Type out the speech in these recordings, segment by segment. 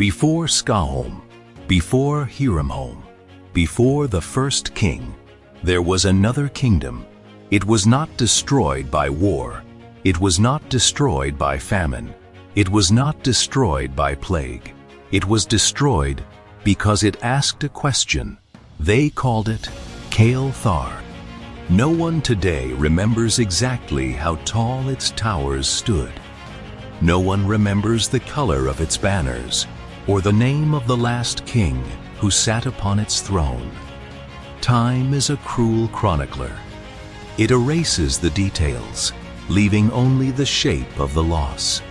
Before Scarholm, before Hirimholm, before the first king, there was another kingdom. It was not destroyed by war. It was not destroyed by famine. It was not destroyed by plague. It was destroyed because it asked a question. They called it Kael'Thar. No one today remembers exactly how tall its towers stood. No one remembers the color of its banners or the name of the last king who sat upon its throne. Time is a cruel chronicler. It erases the details, leaving only the shape of the loss.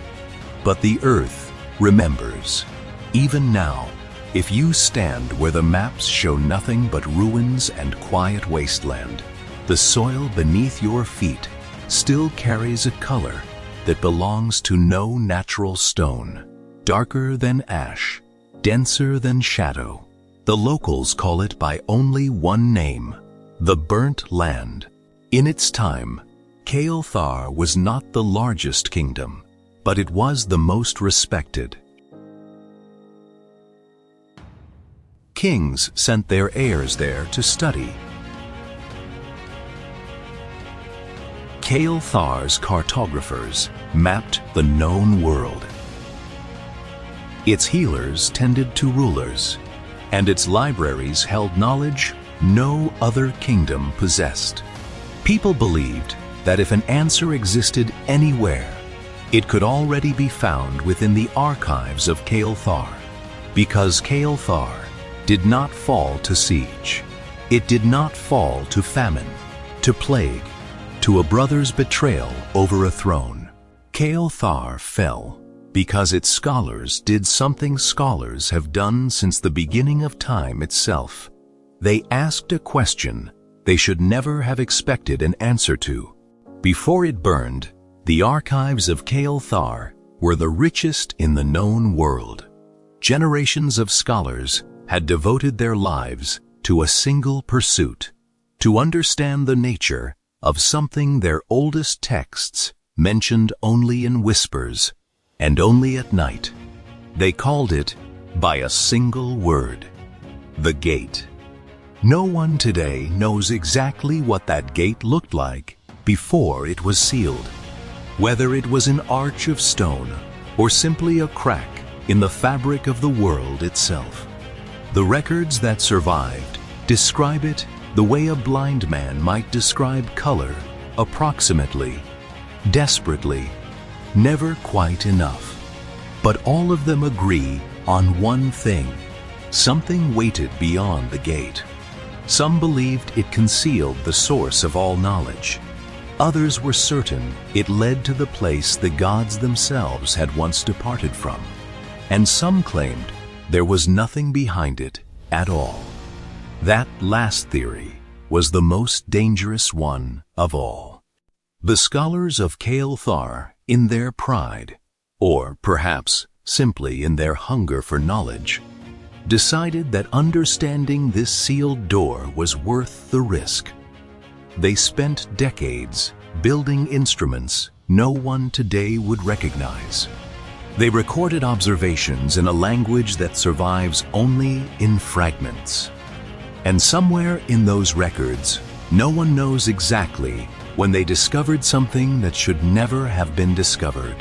But the earth remembers. Even now, if you stand where the maps show nothing but ruins and quiet wasteland, the soil beneath your feet still carries a color that belongs to no natural stone. Darker than ash, denser than shadow. The locals call it by only one name, the Burnt Land. In its time, Kael'Thar was not the largest kingdom, but it was the most respected. Kings sent their heirs there to study. Kael'Thar's cartographers mapped the known world. Its healers tended to rulers, and its libraries held knowledge no other kingdom possessed. People believed that if an answer existed anywhere, it could already be found within the archives of Kael'Thar, because Kael'Thar did not fall to siege. It did not fall to famine, to plague, to a brother's betrayal over a throne. Kael'Thar fell because its scholars did something scholars have done since the beginning of time itself. They asked a question they should never have expected an answer to. Before it burned, the archives of Kael'Thar were the richest in the known world. Generations of scholars had devoted their lives to a single pursuit, to understand the nature of something their oldest texts mentioned only in whispers and only at night. They called it by a single word: the gate. No one today knows exactly what that gate looked like before it was sealed, whether it was an arch of stone or simply a crack in the fabric of the world itself. The records that survived describe it the way a blind man might describe color, approximately, desperately, never quite enough. But all of them agree on one thing: something waited beyond the gate. Some believed it concealed the source of all knowledge. Others were certain it led to the place the gods themselves had once departed from. And some claimed there was nothing behind it at all. That last theory was the most dangerous one of all. The scholars of Kael'Thar, in their pride, or perhaps simply in their hunger for knowledge, decided that understanding this sealed door was worth the risk. They spent decades building instruments no one today would recognize. They recorded observations in a language that survives only in fragments. And somewhere in those records, no one knows exactly when they discovered something that should never have been discovered.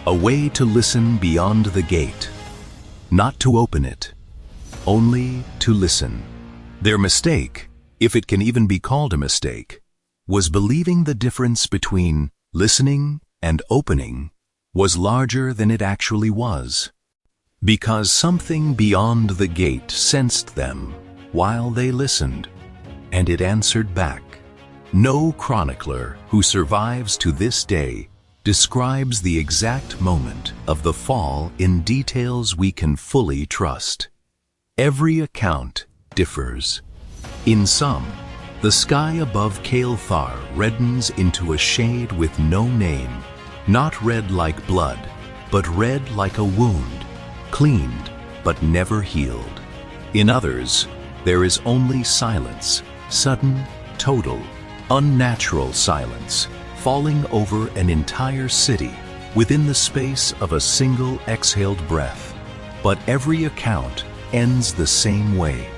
A way to listen beyond the gate, not to open it, only to listen. Their mistake, if it can even be called a mistake, was believing the difference between listening and opening was larger than it actually was. Because something beyond the gate sensed them while they listened, and it answered back. No chronicler who survives to this day describes the exact moment of the fall in details we can fully trust. Every account differs. In some, the sky above Kael'Thar reddens into a shade with no name, not red like blood, but red like a wound, cleaned but never healed. In others, there is only silence, sudden, total, unnatural silence, falling over an entire city within the space of a single exhaled breath. But every account ends the same way.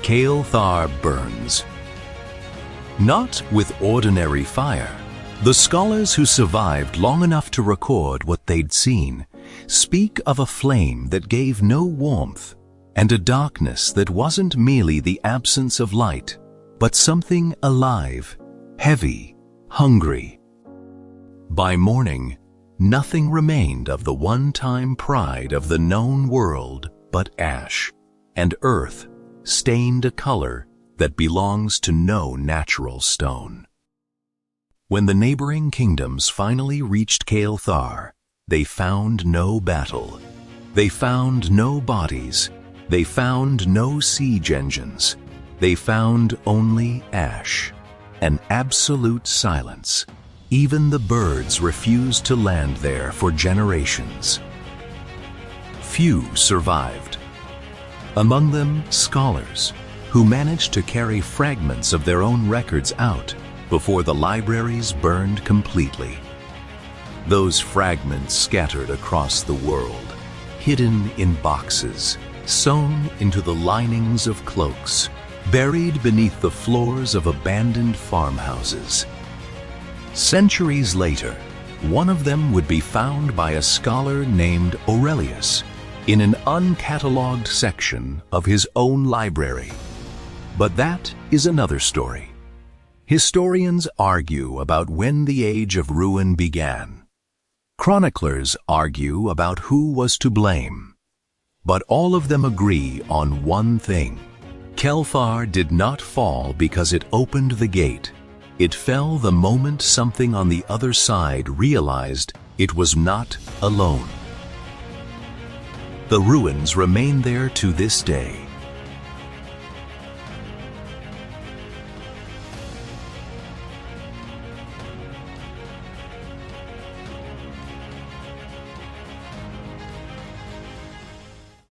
Kael'Thar burns. Not with ordinary fire. The scholars who survived long enough to record what they'd seen speak of a flame that gave no warmth and a darkness that wasn't merely the absence of light, but something alive, heavy, hungry. By morning, nothing remained of the one-time pride of the known world but ash, and earth stained a color that belongs to no natural stone. When the neighboring kingdoms finally reached Kael'Thar, they found no battle. They found no bodies. They found no siege engines. They found only ash, an absolute silence. Even the birds refused to land there for generations. Few survived. Among them, scholars, who managed to carry fragments of their own records out before the libraries burned completely. Those fragments scattered across the world, hidden in boxes, sewn into the linings of cloaks, buried beneath the floors of abandoned farmhouses. Centuries later, one of them would be found by a scholar named Aurelius in an uncatalogued section of his own library. But that is another story. Historians argue about when the Age of Ruin began. Chroniclers argue about who was to blame. But all of them agree on one thing. Kael'Thar did not fall because it opened the gate. It fell the moment something on the other side realized it was not alone. The ruins remain there to this day,